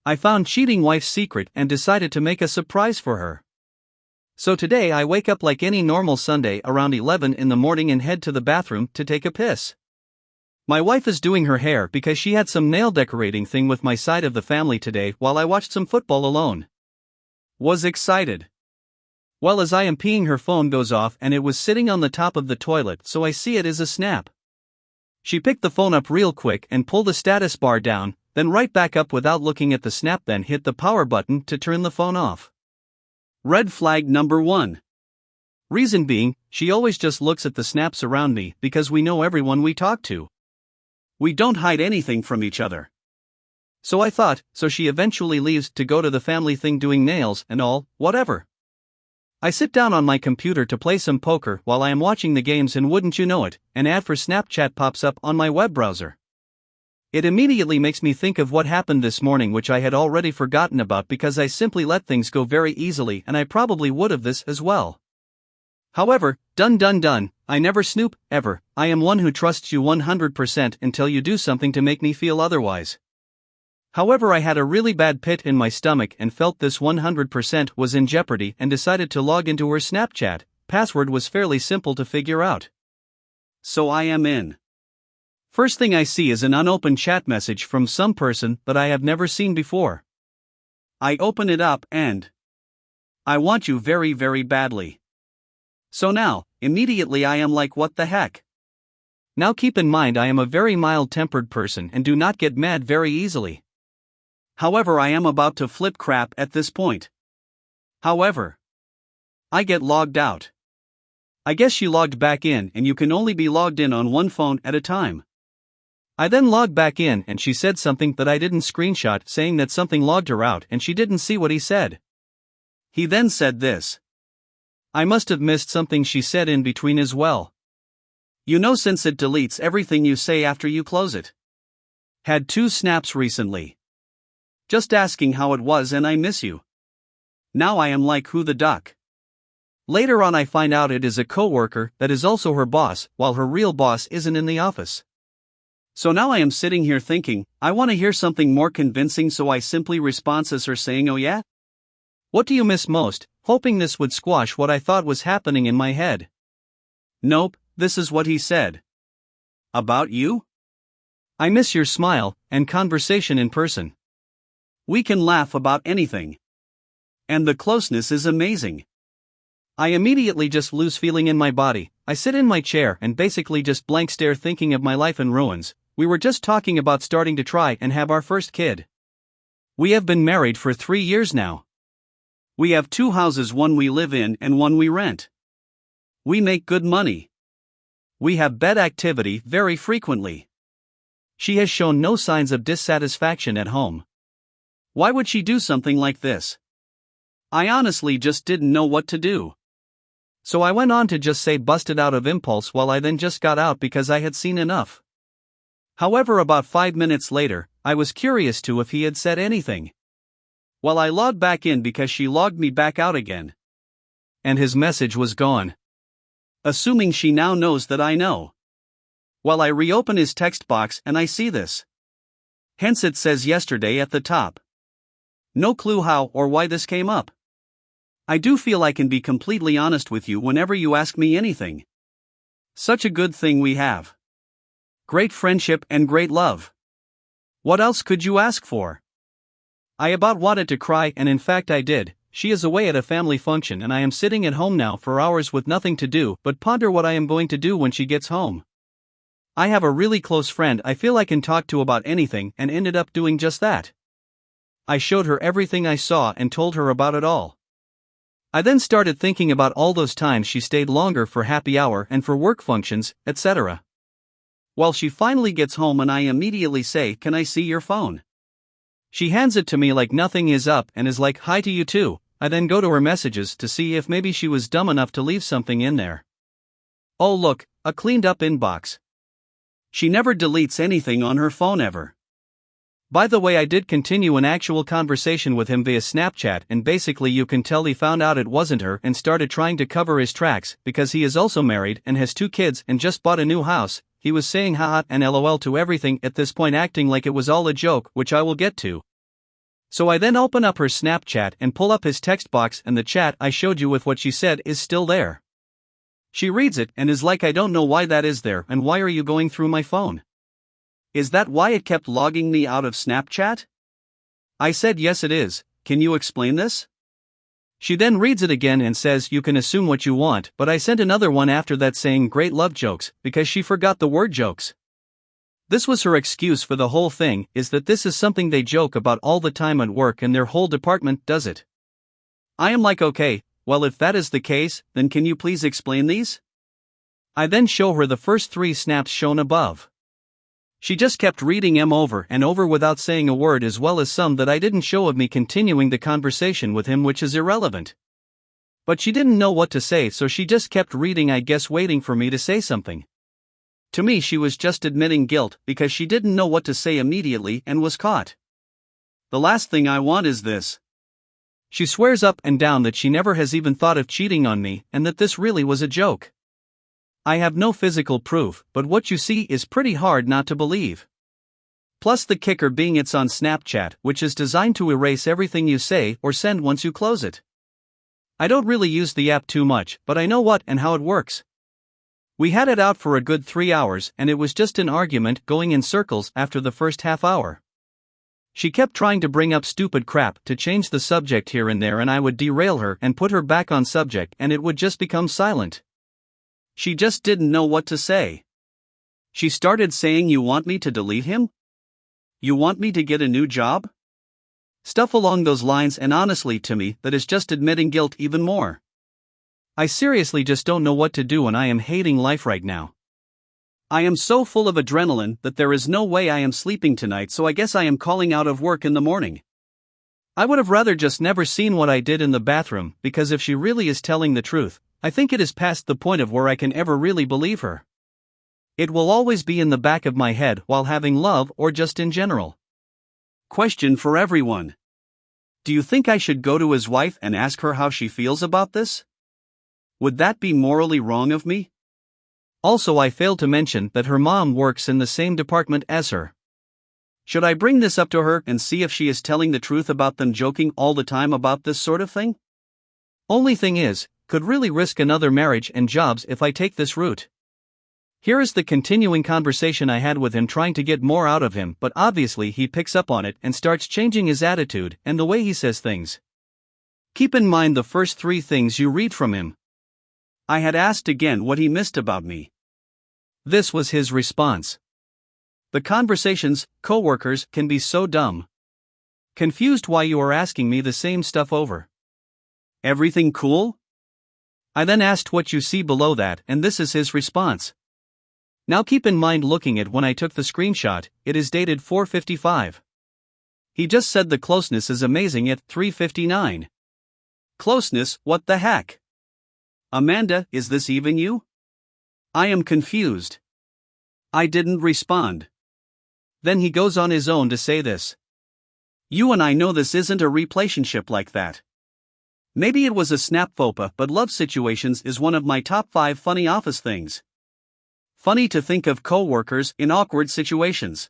I found cheating wife's secret and decided to make a surprise for her. So today I wake up like any normal Sunday around 11 in the morning and head to the bathroom to take a piss. My wife is doing her hair because she had some nail decorating thing with my side of the family today while I watched some football alone. Was excited. Well, as I am peeing, her phone goes off and it was sitting on the top of the toilet, so I see it is a snap. She picked the phone up real quick and pulled the status bar down, then right back up without looking at the snap, then hit the power button to turn the phone off. Red flag number 1. Reason being, she always just looks at the snaps around me because we know everyone we talk to. We don't hide anything from each other. So I thought, so she eventually leaves to go to the family thing doing nails and all, whatever. I sit down on my computer to play some poker while I am watching the games, and wouldn't you know it, an ad for Snapchat pops up on my web browser. It immediately makes me think of what happened this morning, which I had already forgotten about because I simply let things go very easily, and I probably would have this as well. However, done, I never snoop, ever. I am one who trusts you 100% until you do something to make me feel otherwise. However, I had a really bad pit in my stomach and felt this 100% was in jeopardy and decided to log into her Snapchat. Password was fairly simple to figure out. So I am in. First thing I see is an unopened chat message from some person that I have never seen before. I open it up and I want you very, very badly. So now, immediately I am like, what the heck? Now keep in mind I am a very mild-tempered person and do not get mad very easily. However, I am about to flip crap at this point. However, I get logged out. I guess she logged back in, and you can only be logged in on one phone at a time. I then logged back in and she said something that I didn't screenshot, saying that something logged her out and she didn't see what he said. He then said this. I must have missed something she said in between as well. You know, since it deletes everything you say after you close it. Had 2 snaps recently. Just asking how it was and I miss you. Now I am like, who the duck? Later on I find out it is a coworker that is also her boss, while her real boss isn't in the office. So now I am sitting here thinking, I want to hear something more convincing, so I simply respond as her saying, oh yeah? What do you miss most? Hoping this would squash what I thought was happening in my head. Nope, this is what he said. About you? I miss your smile and conversation in person. We can laugh about anything. And the closeness is amazing. I immediately just lose feeling in my body. I sit in my chair and basically just blank stare, thinking of my life in ruins. We were just talking about starting to try and have our first kid. We have been married for 3 years now. We have 2 houses, one we live in and one we rent. We make good money. We have bed activity very frequently. She has shown no signs of dissatisfaction at home. Why would she do something like this? I honestly just didn't know what to do. So I went on to just say busted out of impulse, while I then just got out because I had seen enough. However, about 5 minutes later, I was curious to if he had said anything. Well, I logged back in because she logged me back out again. And his message was gone. Assuming she now knows that I know. Well, I reopen his text box and I see this. Hence it says yesterday at the top. No clue how or why this came up. I do feel I can be completely honest with you whenever you ask me anything. Such a good thing we have. Great friendship and great love. What else could you ask for? I about wanted to cry, and in fact I did. She is away at a family function and I am sitting at home now for hours with nothing to do but ponder what I am going to do when she gets home. I have a really close friend I feel I can talk to about anything, and ended up doing just that. I showed her everything I saw and told her about it all. I then started thinking about all those times she stayed longer for happy hour and for work functions, etc. Well, she finally gets home and I immediately say, "Can I see your phone?" She hands it to me like nothing is up and is like, "Hi to you too." I then go to her messages to see if maybe she was dumb enough to leave something in there. Oh look, a cleaned up inbox. She never deletes anything on her phone ever. By the way, I did continue an actual conversation with him via Snapchat, and basically you can tell he found out it wasn't her and started trying to cover his tracks because he is also married and has 2 kids and just bought a new house. He was saying haha and lol to everything at this point, acting like it was all a joke, which I will get to. So I then open up her Snapchat and pull up his text box, and the chat I showed you with what she said is still there. She reads it and is like, I don't know why that is there, and why are you going through my phone? Is that why it kept logging me out of Snapchat? I said yes it is, can you explain this? She then reads it again and says you can assume what you want, but I sent another one after that saying great love jokes, because she forgot the word jokes. This was her excuse for the whole thing, is that this is something they joke about all the time at work and their whole department does it. I am like, okay, well if that is the case, then can you please explain these? I then show her the first 3 snaps shown above. She just kept reading them over and over without saying a word, as well as some that I didn't show of me continuing the conversation with him, which is irrelevant. But she didn't know what to say, so she just kept reading, I guess waiting for me to say something. To me she was just admitting guilt because she didn't know what to say immediately and was caught. The last thing I want is this. She swears up and down that she never has even thought of cheating on me and that this really was a joke. I have no physical proof, but what you see is pretty hard not to believe. Plus the kicker being it's on Snapchat, which is designed to erase everything you say or send once you close it. I don't really use the app too much, but I know what and how it works. We had it out for a good 3 hours and it was just an argument going in circles after the first half hour. She kept trying to bring up stupid crap to change the subject here and there, and I would derail her and put her back on subject and it would just become silent. She just didn't know what to say. She started saying, you want me to delete him? You want me to get a new job? Stuff along those lines, and honestly to me that is just admitting guilt even more. I seriously just don't know what to do and I am hating life right now. I am so full of adrenaline that there is no way I am sleeping tonight, so I guess I am calling out of work in the morning. I would have rather just never seen what I did in the bathroom, because if she really is telling the truth, I think it is past the point of where I can ever really believe her. It will always be in the back of my head while having love or just in general. Question for everyone. Do you think I should go to his wife and ask her how she feels about this? Would that be morally wrong of me? Also, I failed to mention that her mom works in the same department as her. Should I bring this up to her and see if she is telling the truth about them joking all the time about this sort of thing? Only thing is, could really risk another marriage and jobs if I take this route. Here is the continuing conversation I had with him, trying to get more out of him, but obviously he picks up on it and starts changing his attitude and the way he says things. Keep in mind the first 3 things you read from him. I had asked again what he missed about me. This was his response. The conversations, coworkers, can be so dumb. Confused why you are asking me the same stuff over. Everything cool? I then asked what you see below that, and this is his response. Now keep in mind, looking at when I took the screenshot, it is dated 4:55. He just said the closeness is amazing at 3:59. Closeness, what the heck? Amanda, is this even you? I am confused. I didn't respond. Then he goes on his own to say this. You and I know this isn't a replationship like that. Maybe it was a snap fopa, but love situations is one of my top 5 funny office things. Funny to think of co-workers in awkward situations.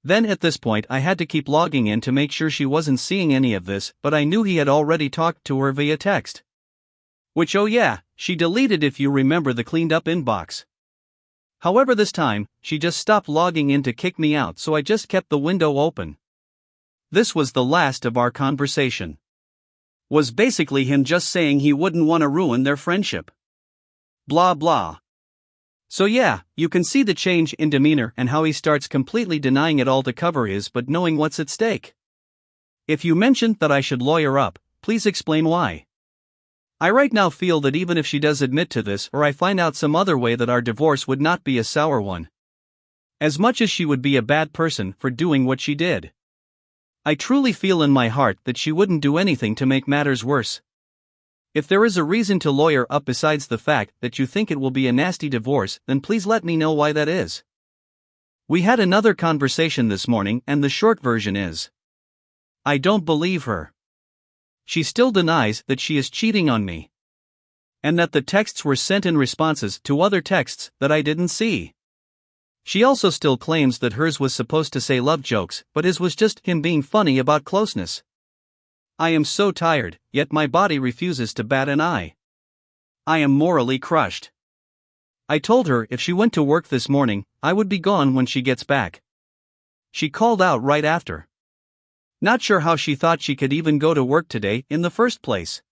Then at this point I had to keep logging in to make sure she wasn't seeing any of this, but I knew he had already talked to her via text. Which, oh yeah, she deleted, if you remember the cleaned up inbox. However, this time, she just stopped logging in to kick me out, so I just kept the window open. This was the last of our conversation. Was basically him just saying he wouldn't want to ruin their friendship. Blah blah. So yeah, you can see the change in demeanor and how he starts completely denying it all to cover his but knowing what's at stake. If you mentioned that I should lawyer up, please explain why. I right now feel that even if she does admit to this, or I find out some other way, that our divorce would not be a sour one. As much as she would be a bad person for doing what she did. I truly feel in my heart that she wouldn't do anything to make matters worse. If there is a reason to lawyer up besides the fact that you think it will be a nasty divorce, then please let me know why that is. We had another conversation this morning, and the short version is, I don't believe her. She still denies that she is cheating on me. And that the texts were sent in responses to other texts that I didn't see. She also still claims that hers was supposed to say love jokes, but his was just him being funny about closeness. I am so tired, yet my body refuses to bat an eye. I am morally crushed. I told her if she went to work this morning, I would be gone when she gets back. She called out right after. Not sure how she thought she could even go to work today in the first place.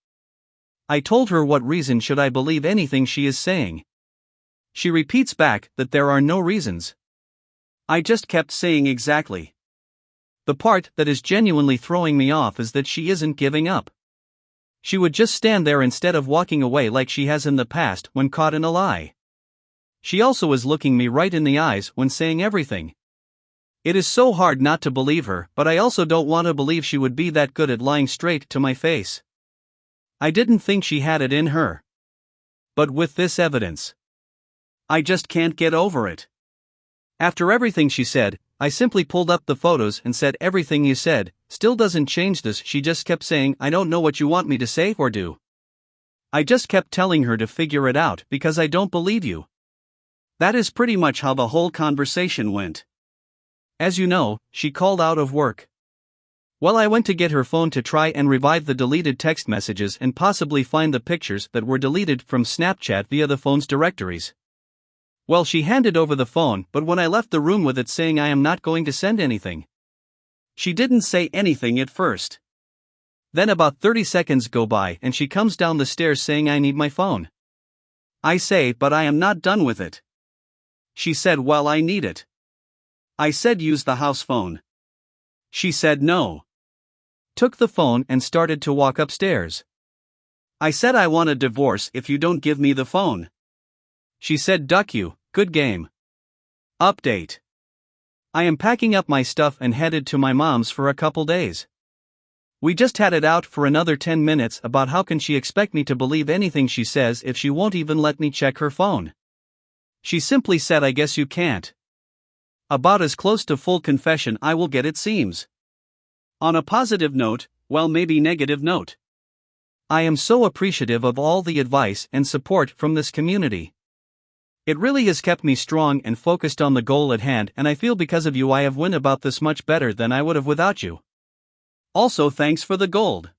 I told her what reason should I believe anything she is saying. She repeats back that there are no reasons. I just kept saying exactly. The part that is genuinely throwing me off is that she isn't giving up. She would just stand there instead of walking away like she has in the past when caught in a lie. She also is looking me right in the eyes when saying everything. It is so hard not to believe her, but I also don't want to believe she would be that good at lying straight to my face. I didn't think she had it in her. But with this evidence, I just can't get over it. After everything she said, I simply pulled up the photos and said everything you said still doesn't change this. She just kept saying, I don't know what you want me to say or do. I just kept telling her to figure it out because I don't believe you. That is pretty much how the whole conversation went. As you know, she called out of work. Well, I went to get her phone to try and revive the deleted text messages and possibly find the pictures that were deleted from Snapchat via the phone's directories. Well, she handed over the phone, but when I left the room with it saying I am not going to send anything. She didn't say anything at first. Then about 30 seconds go by and she comes down the stairs saying I need my phone. I say, but I am not done with it. She said, well, I need it. I said use the house phone. She said no. Took the phone and started to walk upstairs. I said I want a divorce if you don't give me the phone. She said duck you, good game. Update. I am packing up my stuff and headed to my mom's for a couple days. We just had it out for another 10 minutes about how can she expect me to believe anything she says if she won't even let me check her phone. She simply said I guess you can't. About as close to full confession I will get it seems. On a positive note, well maybe negative note. I am so appreciative of all the advice and support from this community. It really has kept me strong and focused on the goal at hand, and I feel because of you I have went about this much better than I would have without you. Also thanks for the gold.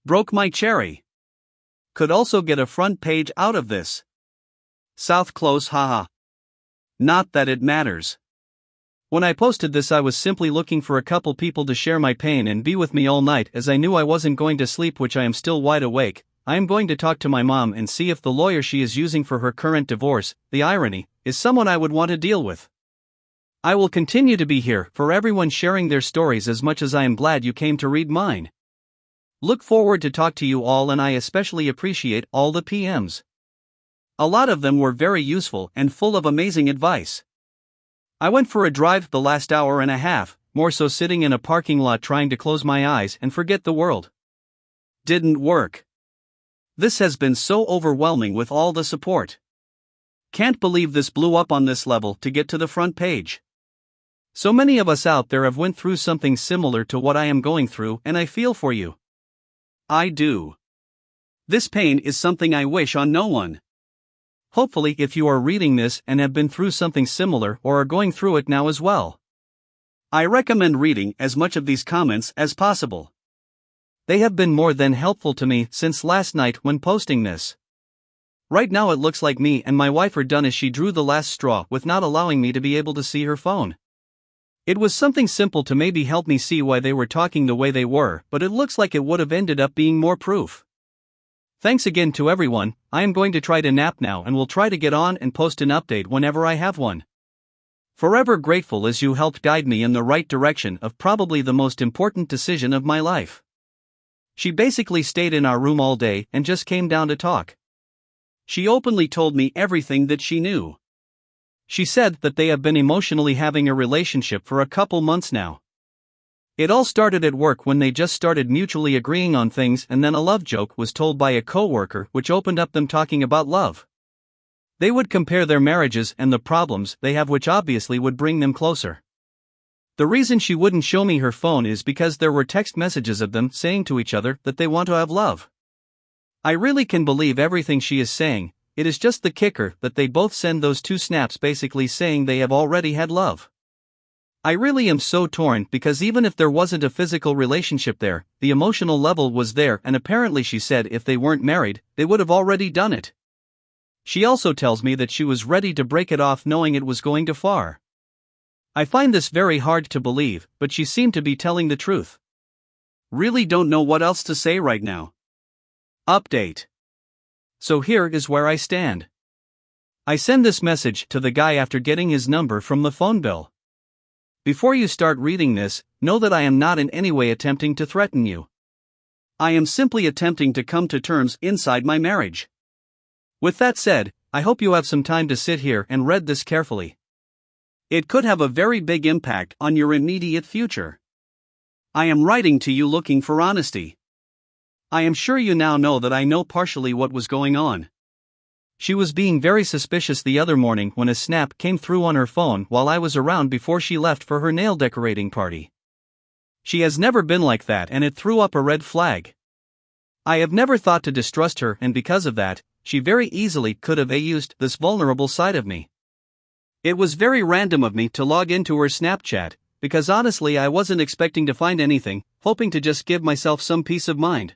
Broke my cherry. Could also get a front page out of this. South close haha. Not that it matters. When I posted this I was simply looking for a couple people to share my pain and be with me all night as I knew I wasn't going to sleep, which I am still wide awake. I am going to talk to my mom and see if the lawyer she is using for her current divorce, the irony, is someone I would want to deal with. I will continue to be here for everyone sharing their stories as much as I am glad you came to read mine. Look forward to talk to you all, and I especially appreciate all the PMs. A lot of them were very useful and full of amazing advice. I went for a drive the last hour and a half, more so sitting in a parking lot trying to close my eyes and forget the world. Didn't work. This has been so overwhelming with all the support. Can't believe this blew up on this level to get to the front page. So many of us out there have went through something similar to what I am going through, and I feel for you. I do. This pain is something I wish on no one. Hopefully, if you are reading this and have been through something similar or are going through it now as well, I recommend reading as much of these comments as possible. They have been more than helpful to me since last night when posting this. Right now it looks like me and my wife are done as she drew the last straw with not allowing me to be able to see her phone. It was something simple to maybe help me see why they were talking the way they were, but it looks like it would have ended up being more proof. Thanks again to everyone. I am going to try to nap now and will try to get on and post an update whenever I have one. Forever grateful as you helped guide me in the right direction of probably the most important decision of my life. She basically stayed in our room all day and just came down to talk. She openly told me everything that she knew. She said that they have been emotionally having a relationship for a couple months now. It all started at work when they just started mutually agreeing on things, and then a love joke was told by a coworker which opened up them talking about love. They would compare their marriages and the problems they have, which obviously would bring them closer. The reason she wouldn't show me her phone is because there were text messages of them saying to each other that they want to have love. I really can believe everything she is saying, it is just the kicker that they both send those two snaps basically saying they have already had love. I really am so torn because even if there wasn't a physical relationship there, the emotional level was there, and apparently she said if they weren't married, they would have already done it. She also tells me that she was ready to break it off knowing it was going too far. I find this very hard to believe, but she seemed to be telling the truth. Really don't know what else to say right now. Update. So here is where I stand. I send this message to the guy after getting his number from the phone bill. Before you start reading this, know that I am not in any way attempting to threaten you. I am simply attempting to come to terms inside my marriage. With that said, I hope you have some time to sit here and read this carefully. It could have a very big impact on your immediate future. I am writing to you looking for honesty. I am sure you now know that I know partially what was going on. She was being very suspicious the other morning when a snap came through on her phone while I was around before she left for her nail decorating party. She has never been like that, and it threw up a red flag. I have never thought to distrust her, and because of that, she very easily could have used this vulnerable side of me. It was very random of me to log into her Snapchat, because honestly I wasn't expecting to find anything, hoping to just give myself some peace of mind.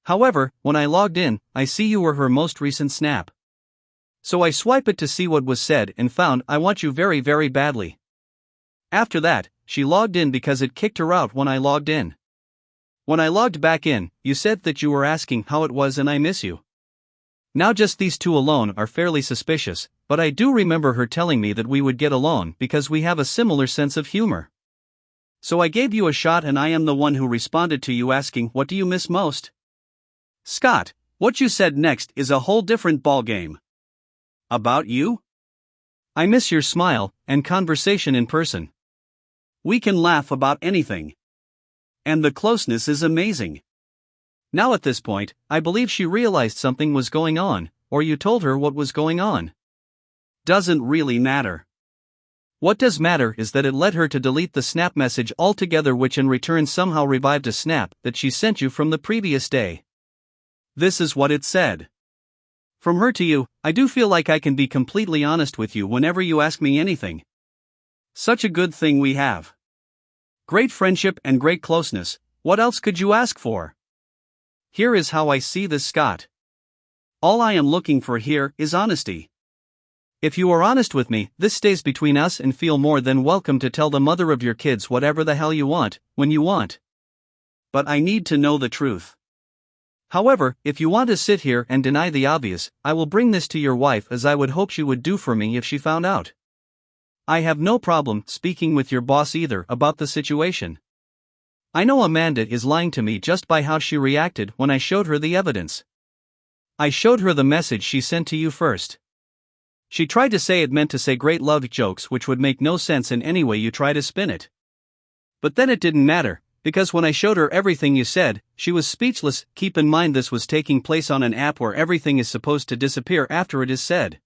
However, when I logged in, I see you were her most recent snap. So I swipe it to see what was said and found I want you very very badly. After that, she logged in because it kicked her out when I logged in. When I logged back in, you said that you were asking how it was and I miss you. Now just these two alone are fairly suspicious, but I do remember her telling me that we would get along because we have a similar sense of humor. So I gave you a shot, and I am the one who responded to you asking what do you miss most? Scott, what you said next is a whole different ballgame. About you? I miss your smile and conversation in person. We can laugh about anything. And the closeness is amazing. Now at this point, I believe she realized something was going on, or you told her what was going on. Doesn't really matter. What does matter is that it led her to delete the snap message altogether, which in return somehow revived a snap that she sent you from the previous day. This is what it said. From her to you, I do feel like I can be completely honest with you whenever you ask me anything. Such a good thing we have. Great friendship and great closeness, what else could you ask for? Here is how I see this, Scott. All I am looking for here is honesty. If you are honest with me, this stays between us, and feel more than welcome to tell the mother of your kids whatever the hell you want, when you want. But I need to know the truth. However, if you want to sit here and deny the obvious, I will bring this to your wife, as I would hope she would do for me if she found out. I have no problem speaking with your boss either about the situation. I know Amanda is lying to me just by how she reacted when I showed her the evidence. I showed her the message she sent to you first. She tried to say it meant to say great love jokes, which would make no sense in any way you try to spin it. But then it didn't matter, because when I showed her everything you said, she was speechless. Keep in mind this was taking place on an app where everything is supposed to disappear after it is said.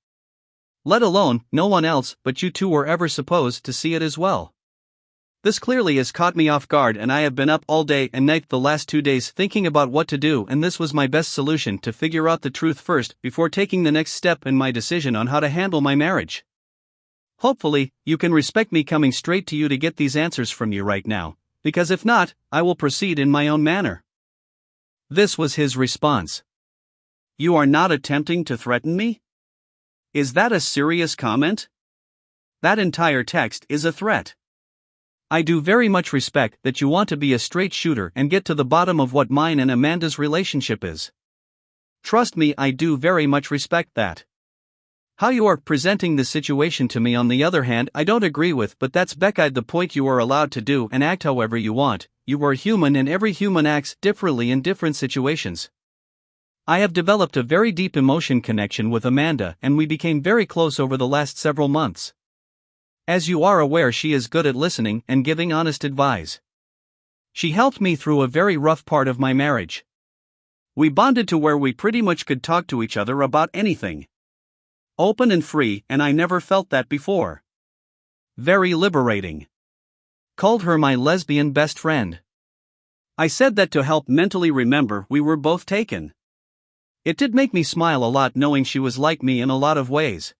Let alone, no one else but you two were ever supposed to see it as well. This clearly has caught me off guard, and I have been up all day and night the last 2 days thinking about what to do, and this was my best solution to figure out the truth first before taking the next step in my decision on how to handle my marriage. Hopefully, you can respect me coming straight to you to get these answers from you right now, because if not, I will proceed in my own manner. This was his response. You are not attempting to threaten me? Is that a serious comment? That entire text is a threat. I do very much respect that you want to be a straight shooter and get to the bottom of what mine and Amanda's relationship is. Trust me, I do very much respect that. How you are presenting the situation to me, on the other hand, I don't agree with, but that's beside the point. You are allowed to do and act however you want. You are human, and every human acts differently in different situations. I have developed a very deep emotion connection with Amanda, and we became very close over the last several months. As you are aware, she is good at listening and giving honest advice. She helped me through a very rough part of my marriage. We bonded to where we pretty much could talk to each other about anything. Open and free, and I never felt that before. Very liberating. Called her my lesbian best friend. I said that to help mentally remember we were both taken. It did make me smile a lot knowing she was like me in a lot of ways.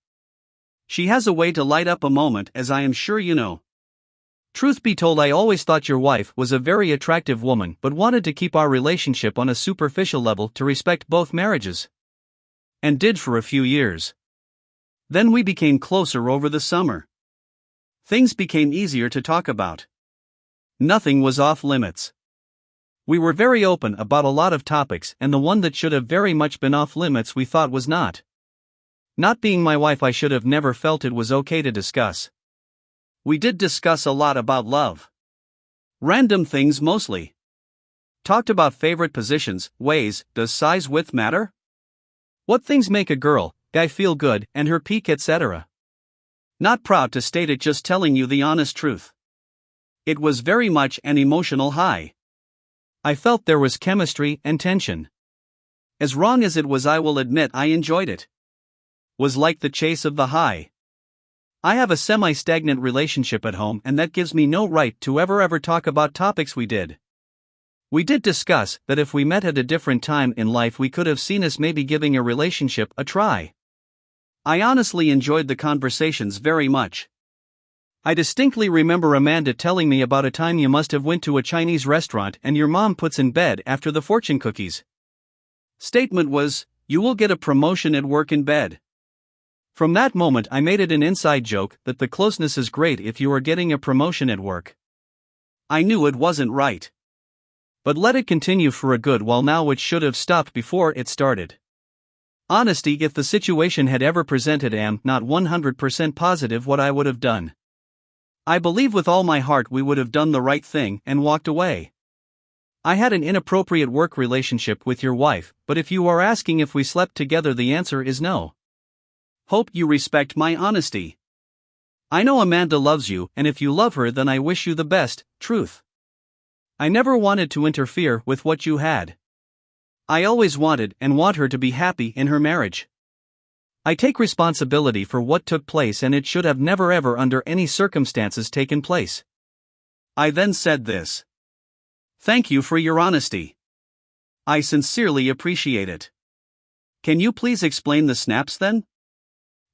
She has a way to light up a moment, as I am sure you know. Truth be told, I always thought your wife was a very attractive woman but wanted to keep our relationship on a superficial level to respect both marriages. And did for a few years. Then we became closer over the summer. Things became easier to talk about. Nothing was off limits. We were very open about a lot of topics, and the one that should have very much been off limits we thought was not. Not being my wife, I should have never felt it was okay to discuss. We did discuss a lot about love. Random things mostly. Talked about favorite positions, ways, does size width matter? What things make a girl, guy feel good, and her peak, etc. Not proud to state it, just telling you the honest truth. It was very much an emotional high. I felt there was chemistry and tension. As wrong as it was, I will admit I enjoyed it. Was like the chase of the high. I have a semi-stagnant relationship at home, and that gives me no right to ever talk about topics we did. We did discuss that if we met at a different time in life we could have seen us maybe giving a relationship a try. I honestly enjoyed the conversations very much. I distinctly remember Amanda telling me about a time you must have went to a Chinese restaurant and your mom puts in bed after the fortune cookies. Statement was, "You will get a promotion at work in bed." From that moment I made it an inside joke that the closeness is great if you are getting a promotion at work. I knew it wasn't right. But let it continue for a good while now. It should have stopped before it started. Honesty, if the situation had ever presented, am not 100% positive what I would have done. I believe with all my heart we would have done the right thing and walked away. I had an inappropriate work relationship with your wife, but if you are asking if we slept together, the answer is no. Hope you respect my honesty. I know Amanda loves you, and if you love her then I wish you the best, truth. I never wanted to interfere with what you had. I always wanted and want her to be happy in her marriage. I take responsibility for what took place, and it should have never ever under any circumstances taken place. I then said this. Thank you for your honesty. I sincerely appreciate it. Can you please explain the snaps then?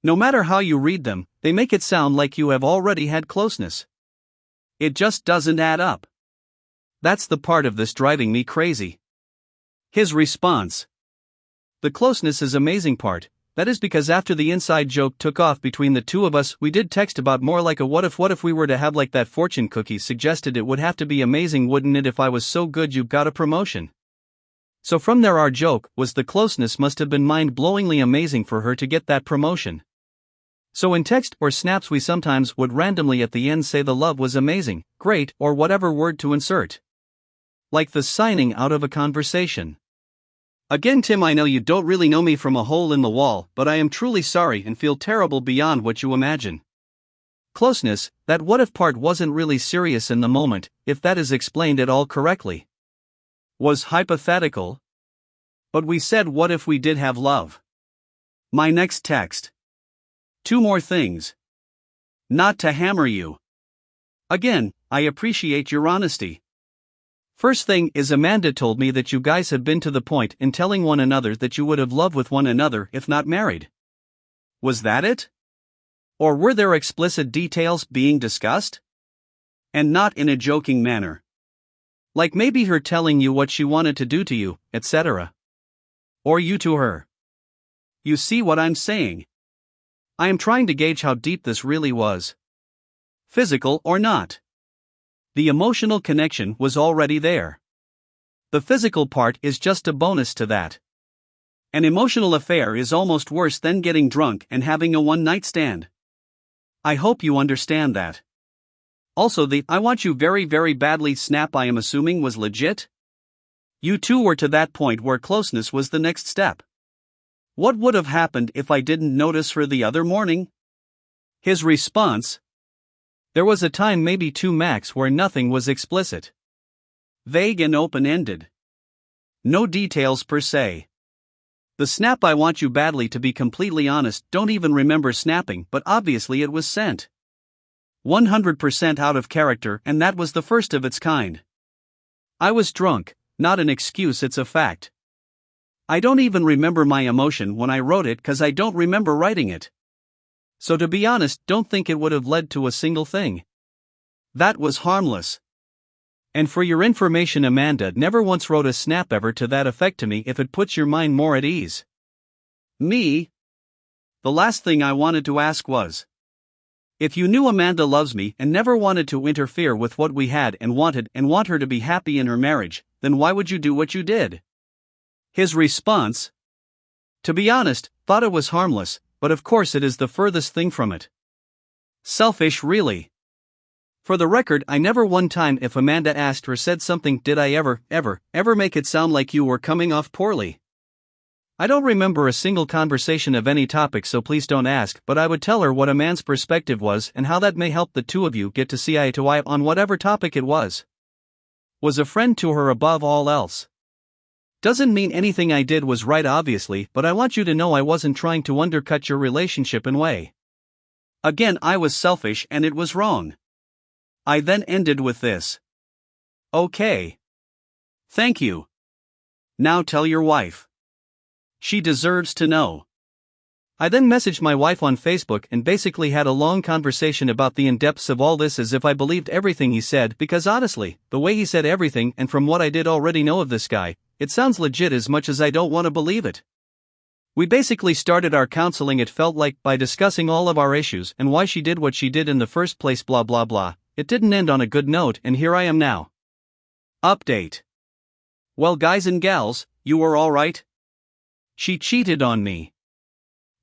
No matter how you read them, they make it sound like you have already had closeness. It just doesn't add up. That's the part of this driving me crazy. His response. The closeness is amazing part. That is because after the inside joke took off between the two of us, we did text about more like a what if we were to have like that fortune cookie suggested. It would have to be amazing, wouldn't it, if I was so good you got a promotion. So from there our joke was the closeness must have been mind-blowingly amazing for her to get that promotion. So in text or snaps we sometimes would randomly at the end say the love was amazing, great, or whatever word to insert. Like the signing out of a conversation. Again, Tim, I know you don't really know me from a hole in the wall, but I am truly sorry and feel terrible beyond what you imagine. Closeness, that what if part wasn't really serious in the moment, if that is explained at all correctly. Was hypothetical. But we said what if we did have love? My next text. 2 more things. Not to hammer you. Again, I appreciate your honesty. First thing is, Amanda told me that you guys have been to the point in telling one another that you would have loved with one another if not married. Was that it? Or were there explicit details being discussed? And not in a joking manner. Like maybe her telling you what she wanted to do to you, etc. Or you to her. You see what I'm saying? I am trying to gauge how deep this really was. Physical or not. The emotional connection was already there. The physical part is just a bonus to that. An emotional affair is almost worse than getting drunk and having a one-night stand. I hope you understand that. Also, the "I want you very very badly" snap I am assuming was legit? You two were to that point where closeness was the next step. What would have happened if I didn't notice her the other morning? His response. There was a time, maybe 2 max, where nothing was explicit. Vague and open-ended. No details per se. The snap "I want you badly" to be completely honest, don't even remember snapping, but obviously it was sent. 100% out of character, and that was the first of its kind. I was drunk, not an excuse, it's a fact. I don't even remember my emotion when I wrote it because I don't remember writing it. So to be honest, don't think it would have led to a single thing. That was harmless. And for your information, Amanda never once wrote a snap ever to that effect to me if it puts your mind more at ease. Me? The last thing I wanted to ask was, if you knew Amanda loves me and never wanted to interfere with what we had and want her to be happy in her marriage, then why would you do what you did? His response? To be honest, thought it was harmless, but of course it is the furthest thing from it. Selfish, really. For the record, I never one time if Amanda asked or said something did I ever make it sound like you were coming off poorly. I don't remember a single conversation of any topic, so please don't ask, but I would tell her what a man's perspective was and how that may help the two of you get to see eye to eye on whatever topic it was. Was a friend to her above all else. Doesn't mean anything I did was right, obviously, but I want you to know I wasn't trying to undercut your relationship in way. Again, I was selfish and it was wrong. I then ended with this. Okay. Thank you. Now tell your wife. She deserves to know. I then messaged my wife on Facebook and basically had a long conversation about the in-depths of all this as if I believed everything he said, because honestly, the way he said everything and from what I did already know of this guy, it sounds legit as much as I don't want to believe it. We basically started our counseling, it felt like, by discussing all of our issues and why she did what she did in the first place, blah blah blah. It didn't end on a good note and here I am now. Update. Well, guys and gals, you were alright? She cheated on me.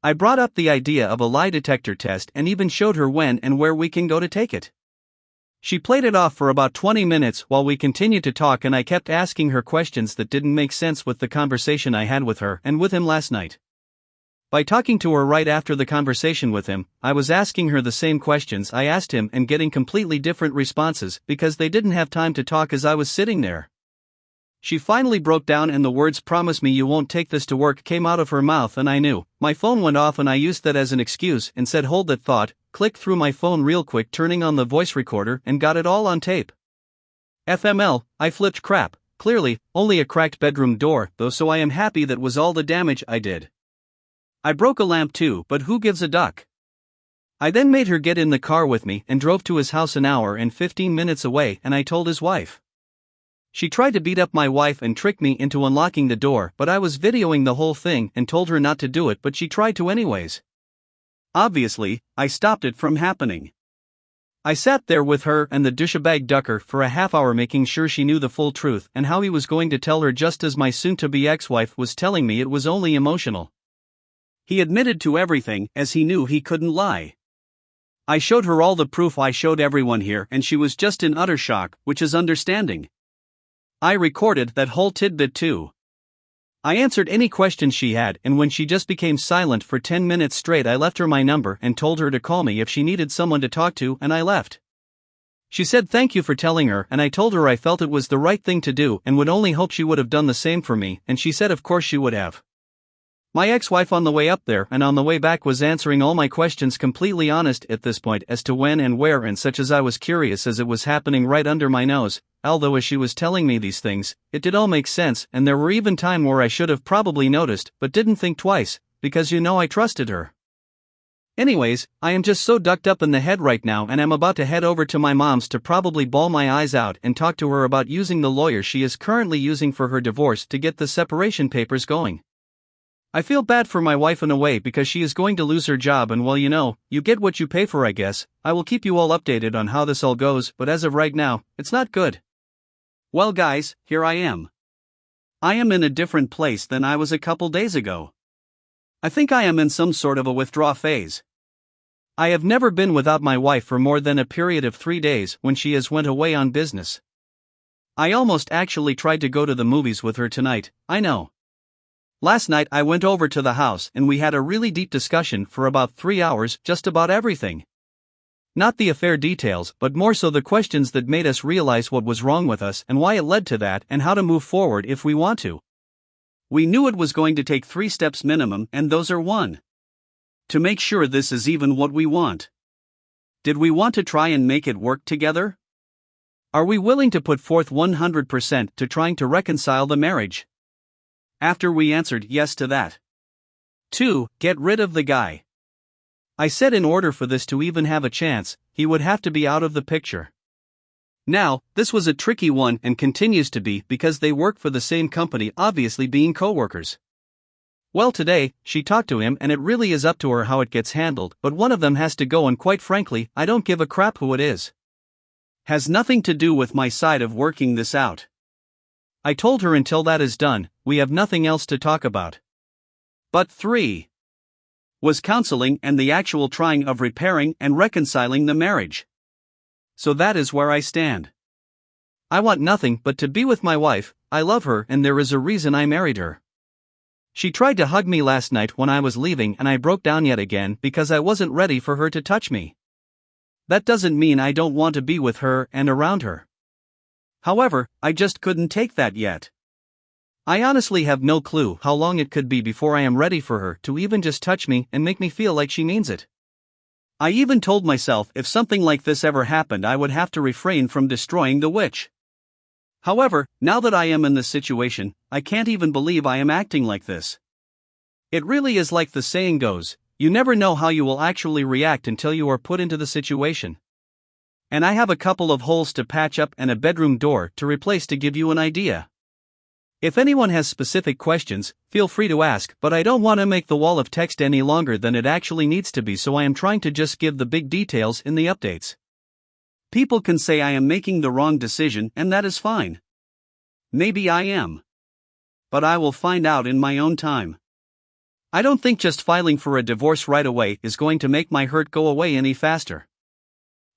I brought up the idea of a lie detector test and even showed her when and where we can go to take it. She played it off for about 20 minutes while we continued to talk, and I kept asking her questions that didn't make sense with the conversation I had with her and with him last night. By talking to her right after the conversation with him, I was asking her the same questions I asked him and getting completely different responses because they didn't have time to talk as I was sitting there. She finally broke down and the words "promise me you won't take this to work" came out of her mouth, and I knew. My phone went off and I used that as an excuse and said hold that thought, clicked through my phone real quick, turning on the voice recorder and got it all on tape. FML, I flipped crap, clearly, only a cracked bedroom door though, so I am happy that was all the damage I did. I broke a lamp too, but who gives a duck? I then made her get in the car with me and drove to his house an hour and 15 minutes away, and I told his wife. She tried to beat up my wife and trick me into unlocking the door, but I was videoing the whole thing and told her not to do it, but she tried to anyways. Obviously, I stopped it from happening. I sat there with her and the douchebag ducker for a half hour making sure she knew the full truth and how he was going to tell her, just as my soon-to-be ex-wife was telling me it was only emotional. He admitted to everything as he knew he couldn't lie. I showed her all the proof I showed everyone here and she was just in utter shock, which is understanding. I recorded that whole tidbit too. I answered any questions she had, and when she just became silent for 10 minutes straight, I left her my number and told her to call me if she needed someone to talk to, and I left. She said thank you for telling her, and I told her I felt it was the right thing to do and would only hope she would have done the same for me, and she said of course she would have. My ex-wife on the way up there and on the way back was answering all my questions, completely honest at this point as to when and where and such, as I was curious as it was happening right under my nose, although as she was telling me these things, it did all make sense, and there were even times where I should have probably noticed but didn't think twice, because I trusted her. Anyways, I am just so ducked up in the head right now, and I'm about to head over to my mom's to probably bawl my eyes out and talk to her about using the lawyer she is currently using for her divorce to get the separation papers going. I feel bad for my wife in a way because she is going to lose her job, and well, you get what you pay for, I guess. I will keep you all updated on how this all goes, but as of right now, it's not good. Well guys, here I am. I am in a different place than I was a couple days ago. I think I am in some sort of a withdrawal phase. I have never been without my wife for more than a period of 3 days when she has went away on business. I almost actually tried to go to the movies with her tonight, I know. Last night I went over to the house and we had a really deep discussion for about 3 hours, just about everything. Not the affair details, but more so the questions that made us realize what was wrong with us and why it led to that and how to move forward if we want to. We knew it was going to take 3 steps minimum, and those are 1. To make sure this is even what we want. Did we want to try and make it work together? Are we willing to put forth 100% to trying to reconcile the marriage? after we answered yes to that. 2. Get rid of the guy. I said in order for this to even have a chance, he would have to be out of the picture. Now, this was a tricky one and continues to be because they work for the same company, obviously being co-workers. Well, today, she talked to him and it really is up to her how it gets handled, but one of them has to go and quite frankly, I don't give a crap who it is. Has nothing to do with my side of working this out. I told her until that is done, we have nothing else to talk about. But 3. Was counseling and the actual trying of repairing and reconciling the marriage. So that is where I stand. I want nothing but to be with my wife, I love her and there is a reason I married her. She tried to hug me last night when I was leaving and I broke down yet again because I wasn't ready for her to touch me. That doesn't mean I don't want to be with her and around her. However, I just couldn't take that yet. I honestly have no clue how long it could be before I am ready for her to even just touch me and make me feel like she means it. I even told myself if something like this ever happened I would have to refrain from destroying the witch. However, now that I am in this situation, I can't even believe I am acting like this. It really is like the saying goes, you never know how you will actually react until you are put into the situation. And I have a couple of holes to patch up and a bedroom door to replace to give you an idea. If anyone has specific questions, feel free to ask, but I don't want to make the wall of text any longer than it actually needs to be, so I am trying to just give the big details in the updates. People can say I am making the wrong decision and that is fine. Maybe I am. But I will find out in my own time. I don't think just filing for a divorce right away is going to make my hurt go away any faster.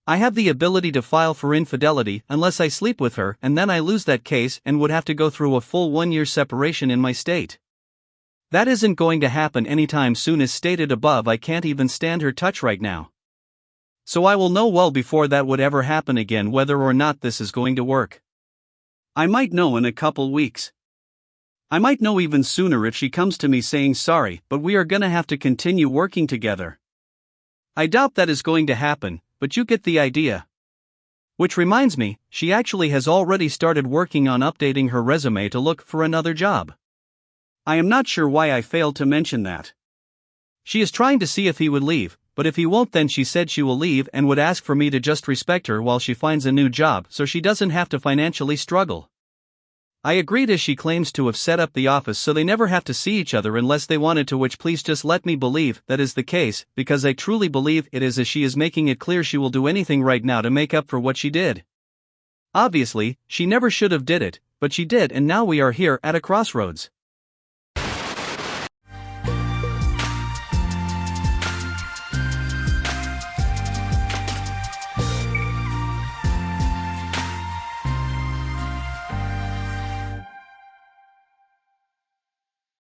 I have the ability to file for infidelity unless I sleep with her and then I lose that case and would have to go through a full 1-year separation in my state. That isn't going to happen anytime soon. As stated above, I can't even stand her touch right now. So I will know well before that would ever happen again whether or not this is going to work. I might know in a couple weeks. I might know even sooner if she comes to me saying sorry, but we are gonna have to continue working together. I doubt that is going to happen, but you get the idea. Which reminds me, she actually has already started working on updating her resume to look for another job. I am not sure why I failed to mention that. She is trying to see if he would leave, but if he won't then she said she will leave and would ask for me to just respect her while she finds a new job so she doesn't have to financially struggle. I agreed as she claims to have set up the office so they never have to see each other unless they wanted to, which please just let me believe that is the case, because I truly believe it is, as she is making it clear she will do anything right now to make up for what she did. Obviously, she never should have did it, but she did and now we are here at a crossroads.